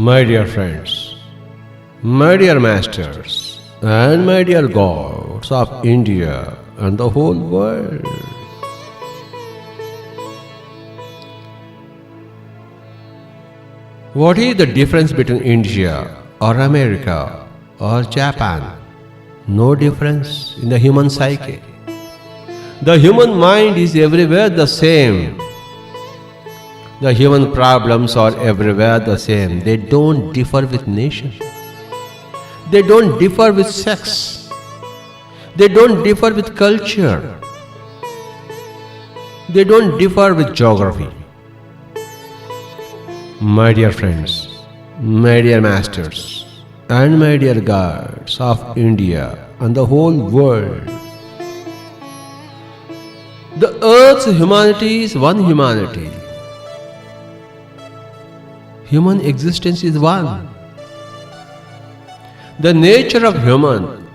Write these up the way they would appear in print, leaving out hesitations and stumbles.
My dear friends, my dear masters, and my dear gods of India and the whole world. What is the difference between India or America or Japan? No difference in the human psyche. The human mind is everywhere the same. The human problems are everywhere the same. They don't differ with nation. They don't differ with sex. They don't differ with culture. They don't differ with geography. My dear friends, my dear masters, and my dear gods of India and the whole world, the earth's humanity is one humanity. Human existence is one. The nature of human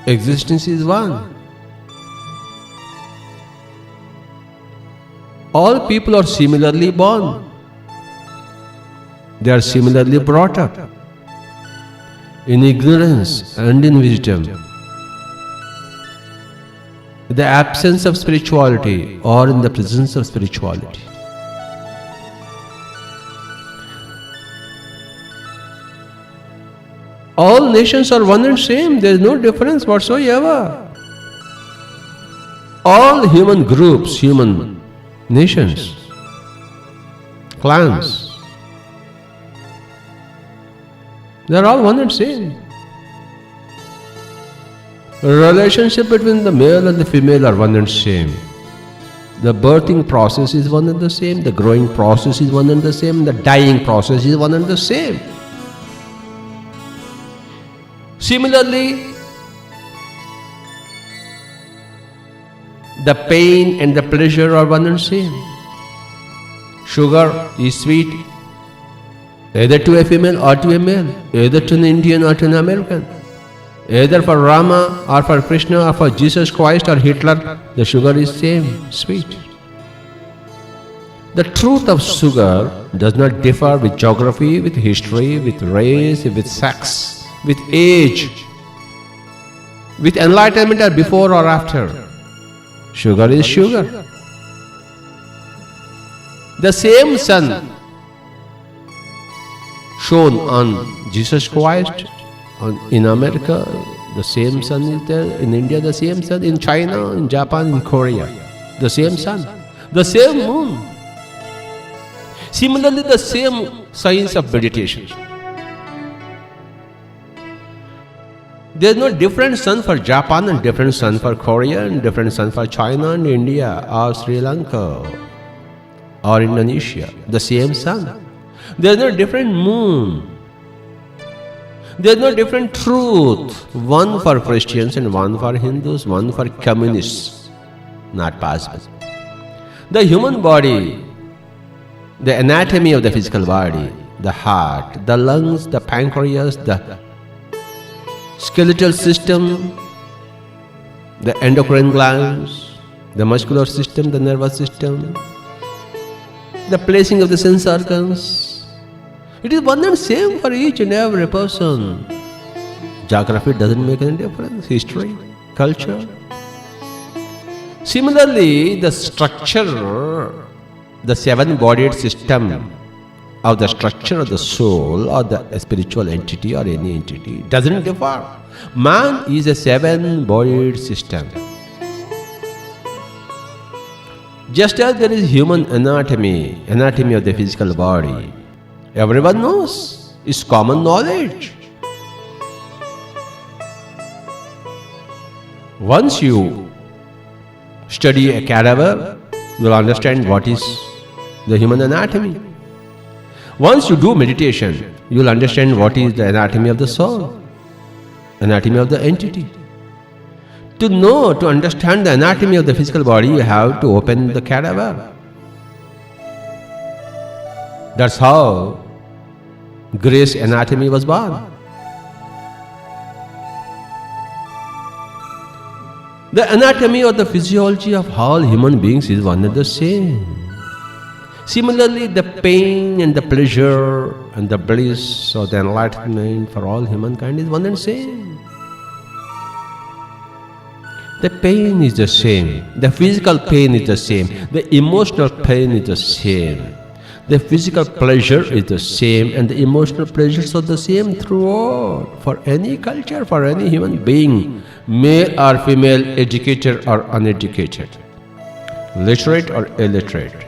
existence is one. All people are similarly born. They are similarly brought up in ignorance and in wisdom. The absence of spirituality or in the presence of spirituality. All nations are one and same. There is no difference whatsoever. All human groups, human nations, clans, they are all one and same. Relationship between the male and the female are one and same. The birthing process is one and the same. The growing process is one and the same. The dying process is one and the same. Similarly, the pain and the pleasure are one and same. Sugar is sweet either to a female or to a male, either to an Indian or to an American, either for Rama or for Krishna or for Jesus Christ or Hitler. The sugar is same, sweet. The truth of sugar does not differ with geography, with history, with race, with sex, with age, with enlightenment or before or after. Sugar is sugar. The same sun shone on Jesus Christ in America, the same sun is there in India, the same sun in China, in Japan, in Korea, the same sun, the same moon. Similarly, the same science of meditation. There is no different sun for Japan and different sun for Korea and different sun for China and India or Sri Lanka or Indonesia. The same sun. There is no different moon. There is no different truth. One for Christians and one for Hindus, one for communists. Not possible. The human body, the anatomy of the physical body, the heart, the lungs, the pancreas, the skeletal system, the endocrine glands, the muscular system, the nervous system, the placing of the sense organs. It is one and same for each and every person. Geography doesn't make any difference. History, culture. Similarly, the structure, the seven-bodied system of the structure of the soul or the spiritual entity or any entity doesn't differ. Man is a seven-bodied system. Just as there is human anatomy of the physical body, everyone knows, it's common knowledge. Once you study a cadaver, you'll understand what is the human anatomy. Once you do meditation, you'll understand what is the anatomy of the soul, anatomy of the entity. To know, to understand the anatomy of the physical body, you have to open the cadaver. That's how Gray's Anatomy was born. The anatomy or the physiology of all human beings is one and the same. Similarly, the pain and the pleasure and the bliss or the enlightenment for all humankind is one and same. The pain is the same, the physical pain is the same, the emotional pain is the same. The physical pleasure is the same and the emotional pleasures are the same throughout, for any culture, for any human being, male or female, educated or uneducated, literate or illiterate.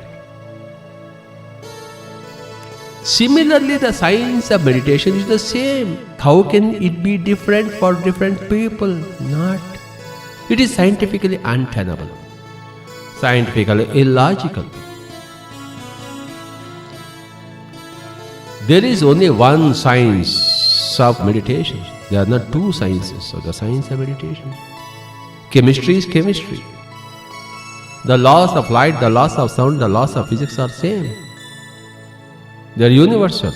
Similarly, the science of meditation is the same. How can it be different for different people? Not. It is scientifically untenable, scientifically illogical. There is only one science of meditation. There are not two sciences of the science of meditation. Chemistry is chemistry. The laws of light, the laws of sound, the laws of physics are same. They are universal.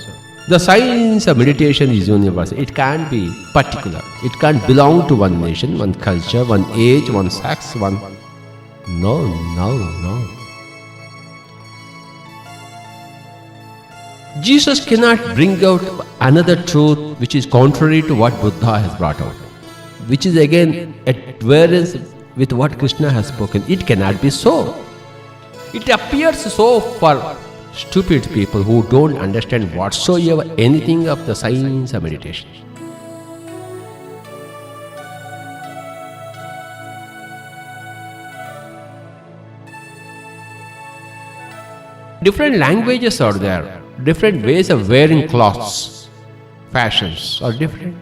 The science of meditation is universal. It can't be particular. It can't belong to one nation, one culture, one age, one sex, one... No. Jesus cannot bring out another truth which is contrary to what Buddha has brought out, which is again at variance with what Krishna has spoken. It cannot be so. It appears so for stupid people who don't understand whatsoever anything of the science of meditation. Different languages are there, different ways of wearing clothes, fashions are different.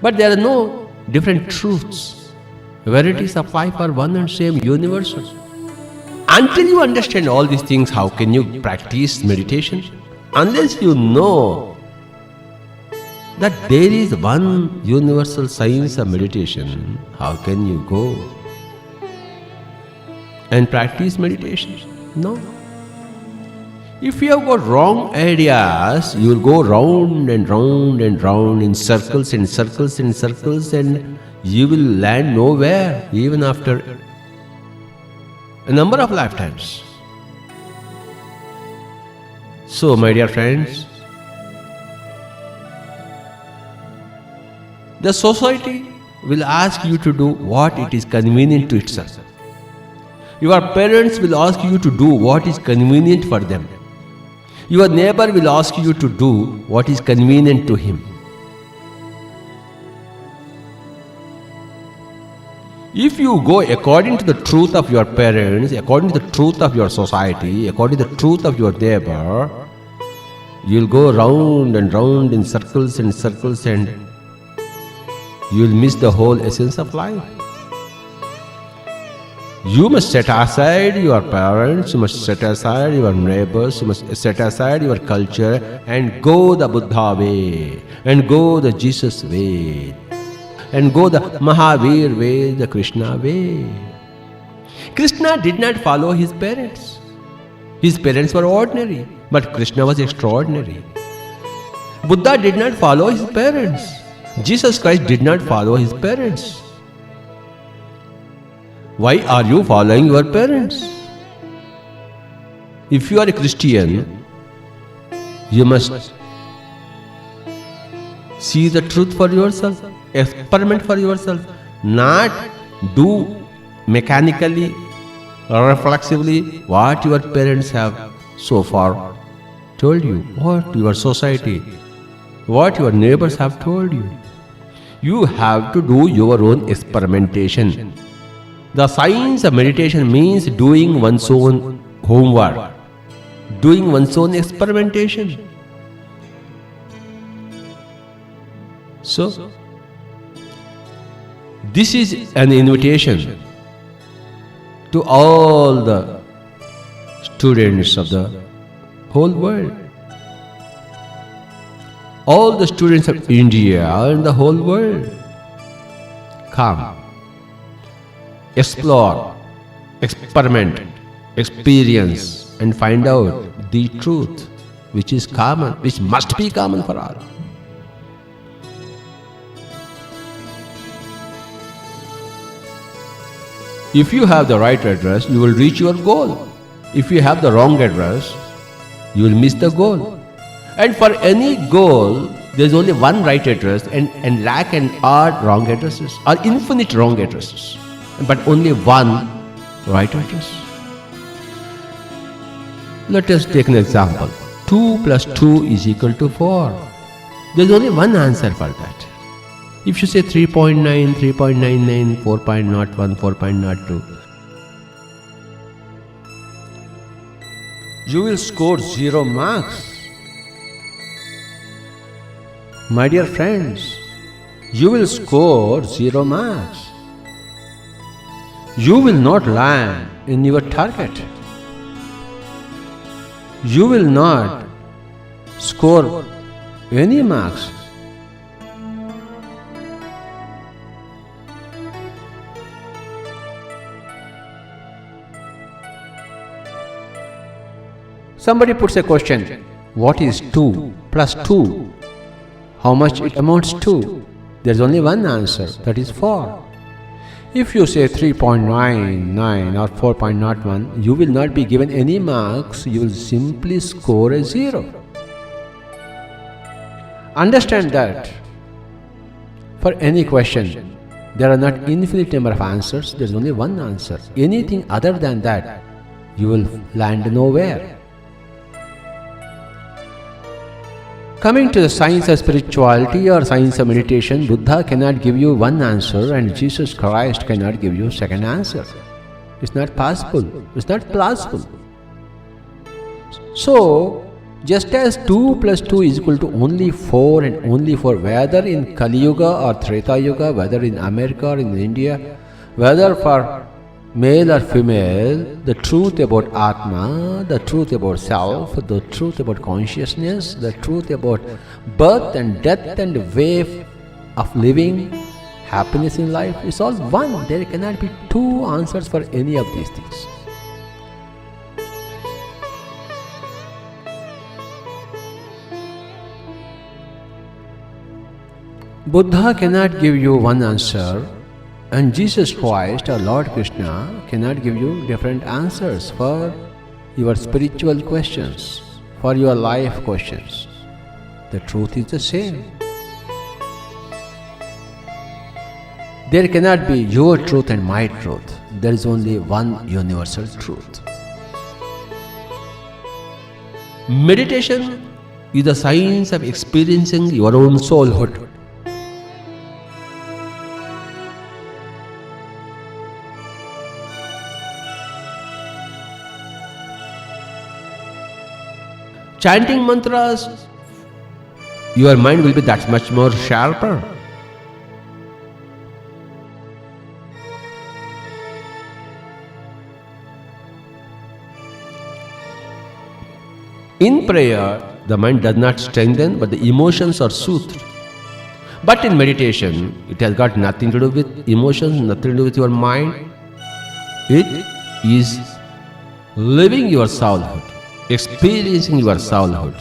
But there are no different truths. Verities of life are one and same, universal. Until you understand all these things, how can you practice meditation? Unless you know that there is one universal science of meditation, how can you go and practice meditation? No. If you have got wrong ideas, you will go round and round and round in circles and circles and circles, and you will land nowhere even after a number of lifetimes. So, my dear friends, the society will ask you to do what it is convenient to itself. Your parents will ask you to do what is convenient for them. Your neighbor will ask you to do what is convenient to him. If you go according to the truth of your parents, according to the truth of your society, according to the truth of your neighbor, you will go round and round in circles and circles, and you will miss the whole essence of life. You must set aside your parents, you must set aside your neighbors, you must set aside your culture and go the Buddha way, and go the Jesus way, and go the Mahavir way, the Krishna way. Krishna did not follow his parents. His parents were ordinary, but Krishna was extraordinary. Buddha did not follow his parents. Jesus Christ did not follow his parents. Why are you following your parents? If you are a Christian, you must see the truth for yourself, experiment for yourself, not do mechanically or reflexively what your parents have so far told you, what your society, what your neighbors have told you. You have to do your own experimentation. The science of meditation means doing one's own homework, doing one's own experimentation. So, this is an invitation to all the students of the whole world, all the students of India and the whole world. Come. Explore, experiment, experience, and find out the truth which is common, which must be common for all. If you have the right address, you will reach your goal. If you have the wrong address, you will miss the goal. And for any goal, there is only one right address and lakh and odd wrong addresses, or infinite wrong addresses, but only one right address. Let us take an example. 2 plus 2 is equal to 4. There is only one answer for that. If you say 3.9, 3.99, 4.01, 4.02, you will score 0 marks. My dear friends, you will score 0 marks. You will not land in your target. You will not score any marks. Somebody puts a question, what is 2 plus 2? How much it amounts to? There is only one answer, that is 4. If you say 3.99 or 4.01, you will not be given any marks, you will simply score a 0. Understand that for any question, there are not infinite number of answers, there is only one answer. Anything other than that, you will land nowhere. Coming to the science of spirituality or science of meditation, Buddha cannot give you one answer and Jesus Christ cannot give you second answer. It's not possible. It's not plausible. So, just as 2 plus 2 is equal to only 4 and only 4, whether in Kali Yuga or Treta Yuga, whether in America or in India, whether for male or female, the truth about Atma, the truth about self, the truth about consciousness, the truth about birth and death and way of living, happiness in life, is all one. There cannot be two answers for any of these things. Buddha cannot give you one answer, and Jesus Christ or Lord Krishna cannot give you different answers for your spiritual questions, for your life questions. The truth is the same. There cannot be your truth and my truth. There is only one universal truth. Meditation is the science of experiencing your own soulhood. Chanting mantras, your mind will be that much more sharper. In prayer, the mind does not strengthen, but the emotions are soothed. But in meditation, it has got nothing to do with emotions, nothing to do with your mind. It is living your soulhood, experiencing your soulhood.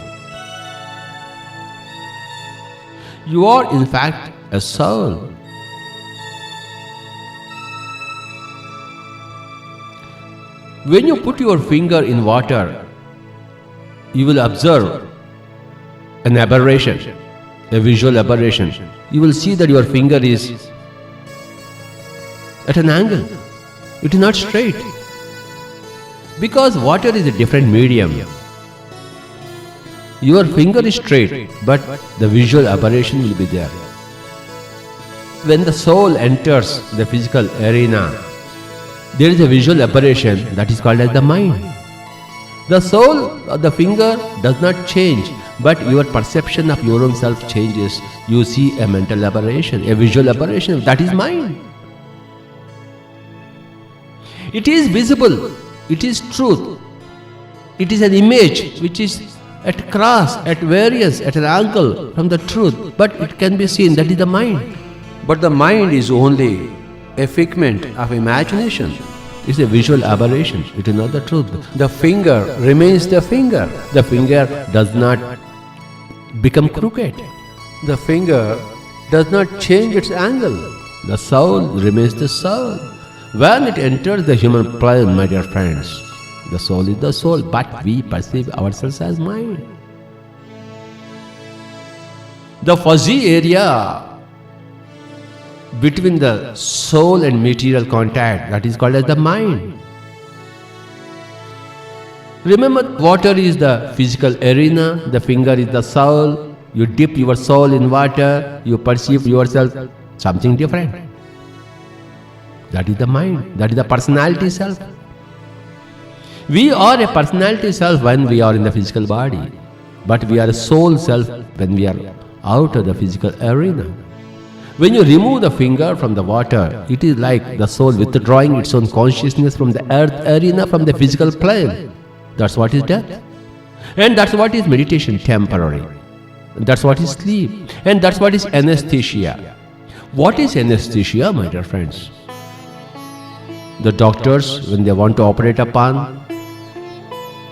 You are in fact a soul. When you put your finger in water, you will observe an aberration, a visual aberration. You will see that your finger is at an angle. It is not straight. Because water is a different medium. Your finger is straight, but the visual aberration will be there. When the soul enters the physical arena, there is a visual aberration that is called as the mind. The soul or the finger does not change, but your perception of your own self changes. You see a mental aberration, a visual aberration, that is mind. It is visible, it is truth. It is an image which is at cross, at variance, at an angle from the truth, but it can be seen, that is the mind. But the mind is only a figment of imagination. It's a visual aberration, it is not the truth. The finger remains the finger. The finger does not become crooked. The finger does not change its angle. The soul remains the soul. When it enters the human plane, my dear friends, the soul is the soul, but we perceive ourselves as mind. The fuzzy area between the soul and material contact, that is called as the mind. Remember, water is the physical arena, the finger is the soul. You dip your soul in water, you perceive yourself something different. That is the mind, that is the personality self. We are a personality self when we are in the physical body, but we are a soul self when we are out of the physical arena. When you remove the finger from the water, it is like the soul withdrawing its own consciousness from the earth arena, from the physical plane. That's what is death. And that's what is meditation, temporary. That's what is sleep. And that's what is anesthesia. What is anesthesia, my dear friends? The doctors, when they want to operate upon,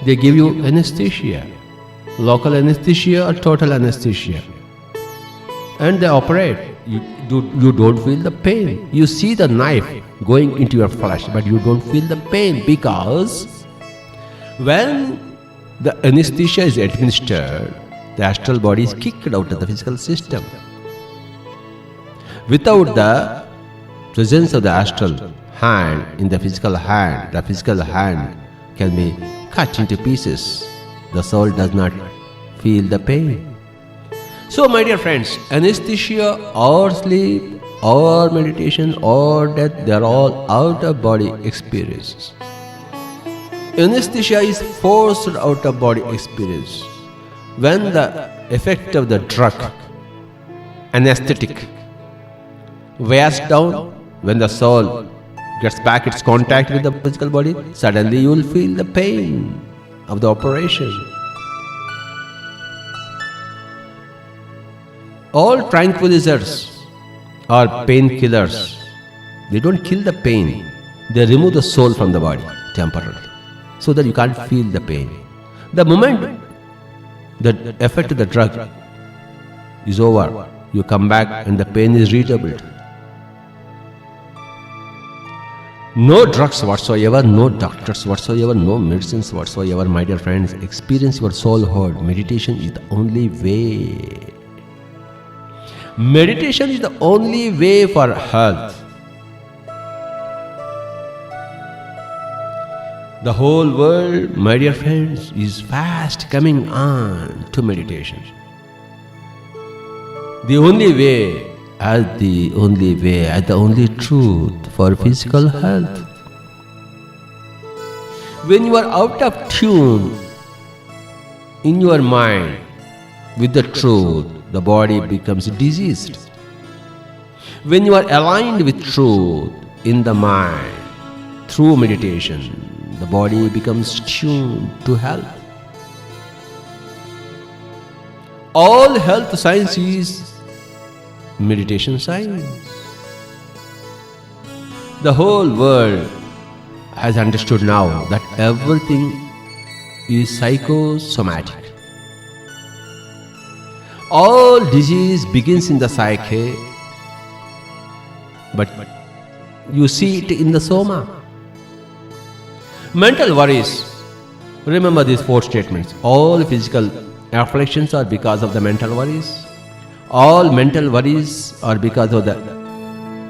they give you anesthesia. Local anesthesia or total anesthesia. And they operate. You don't feel the pain. You see the knife going into your flesh, but you don't feel the pain, because when the anesthesia is administered, the astral body is kicked out of the physical system. Without the presence of the astral hand in the physical hand can be cut into pieces. The soul does not feel the pain. So, my dear friends, anesthesia or sleep or meditation or death, they are all out-of-body experiences. Anesthesia is forced out-of-body experience. When the effect of the drug, anesthetic, wears down, when the soul gets back its contact with the physical body, suddenly you will feel the pain of the operation. All tranquilizers or painkillers, they don't kill the pain, they remove the soul from the body temporarily, so that you can't feel the pain. The moment the effect of the drug is over, you come back and the pain is redoubled. No drugs whatsoever, no doctors whatsoever, no medicines whatsoever, my dear friends. Experience your soulhood. Meditation is the only way. Meditation is the only way for health. The whole world, my dear friends, is fast coming on to meditation. The only way, as the only truth for physical health. When you are out of tune in your mind with the truth, the body becomes diseased. When you are aligned with truth in the mind through meditation, the body becomes tuned to health. All health science is meditation science. The whole world has understood now that everything is psychosomatic. All disease begins in the psyche, but you see it in the soma. Mental worries. Remember these 4 statements. All physical afflictions are because of the mental worries. All mental worries are because of the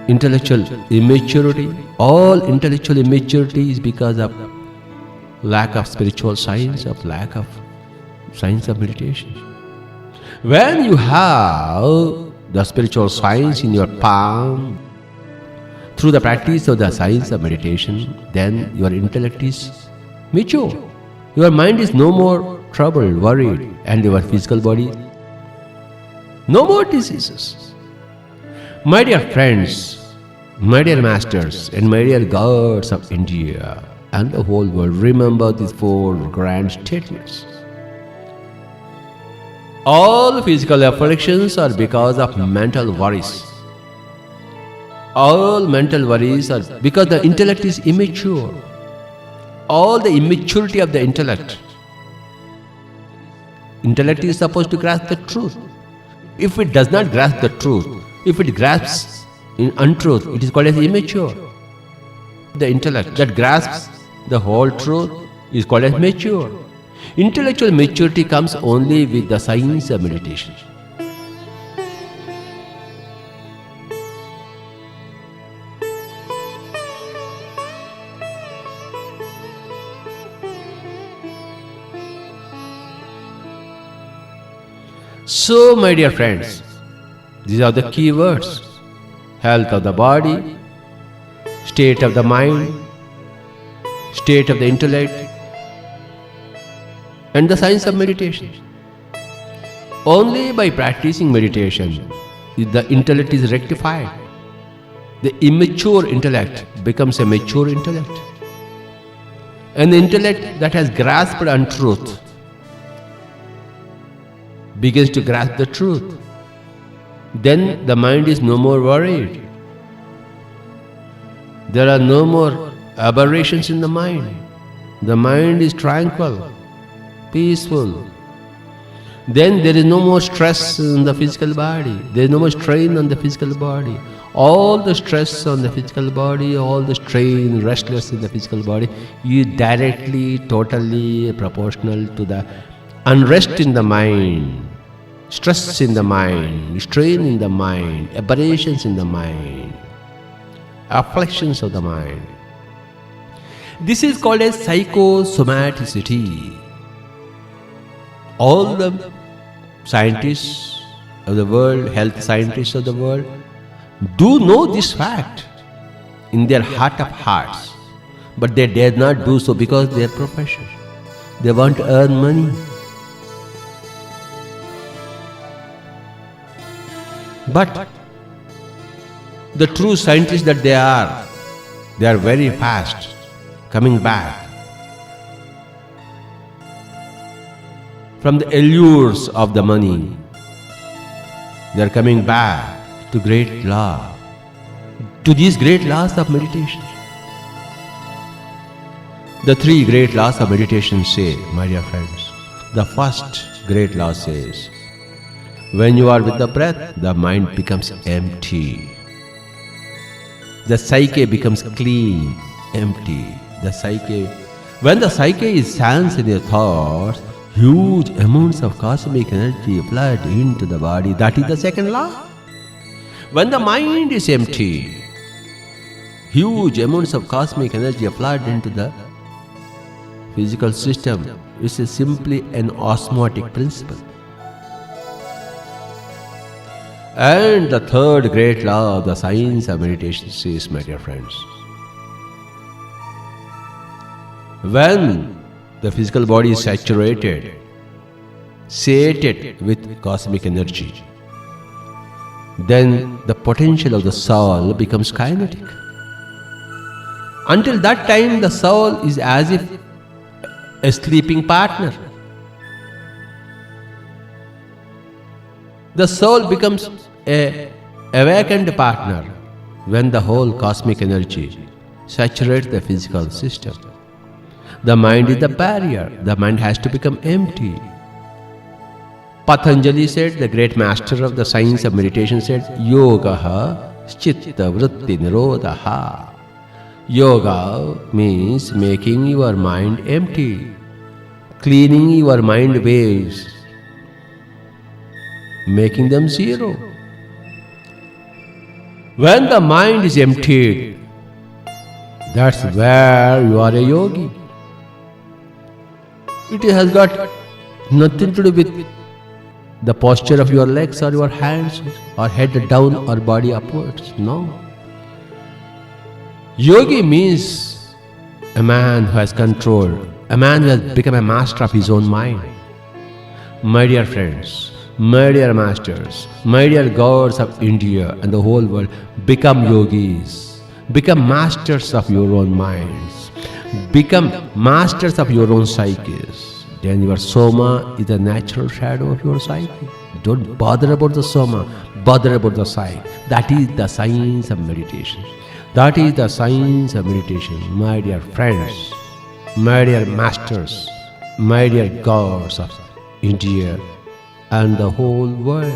intellectual immaturity. All intellectual immaturity is because of lack of spiritual science, of lack of science of meditation. When you have the spiritual science in your palm, through the practice of the science of meditation, then your intellect is mature. Your mind is no more troubled, worried, and your physical body, no more diseases. My dear friends, my dear masters, and my dear gods of India and the whole world, remember these 4 grand statements. All physical afflictions are because of mental worries. All mental worries are because the intellect is immature. All the immaturity of the intellect. Intellect is supposed to grasp the truth. If it does not grasp the truth, if it grasps in untruth, it is called as immature. The intellect that grasps the whole truth is called as mature. Intellectual maturity comes only with the science of meditation. So, my dear friends, these are the key words: health of the body, state of the mind, state of the intellect, and the science of meditation. Only by practicing meditation is the intellect is rectified. The immature intellect becomes a mature intellect. An intellect that has grasped untruth begins to grasp the truth. Then the mind is no more worried. There are no more aberrations in the mind. The mind is tranquil, peaceful. Then there is no more stress in the physical body. There is no more strain on the physical body. All the stress on the physical body, all the strain, restlessness in the physical body is directly, totally proportional to the unrest in the mind, stress in the mind, strain in the mind, aberrations in the mind, afflictions of the mind. This is called as psychosomaticity. All the scientists of the world, health scientists of the world, do know this fact in their heart of hearts, but they dare not do so because they are profession. They want to earn money. But the true scientists that they are very fast coming back from the allures of the money. They are coming back to great law, to these great laws of meditation. The three great laws of meditation say, my dear friends, the first great law says, when you are with the breath, the mind becomes empty. The psyche becomes clean, empty. When the psyche stands in your thoughts, huge amounts of cosmic energy flood into the body. That is the second law. When the mind is empty, huge amounts of cosmic energy flood into the physical system. This is simply an osmotic principle. And the third great law of the science of meditation says, my dear friends, when the physical body is saturated, sated with cosmic energy, then the potential of the soul becomes kinetic. Until that time, the soul is as if a sleeping partner. The soul becomes a awakened partner when the whole cosmic energy saturates the physical system. The mind is the barrier. The mind has to become empty. Patanjali said, the great master of the science of meditation said, Yogaha chitta vritti nirodha. Yoga means making your mind empty, cleaning your mind waves, making them zero. When the mind is emptied, that's where you are a yogi. It has got nothing to do with the posture of your legs or your hands or head down or body upwards. No. Yogi means a man who has control, a man who has become a master of his own mind. My dear friends, my dear masters, my dear gods of India and the whole world, become yogis, become masters of your own minds, become masters of your own psyches. Then your soma is the natural shadow of your psyche. Don't bother about the soma, bother about the psyche. That is the science of meditation. That is the science of meditation, my dear friends, my dear masters, my dear gods of India and the whole world.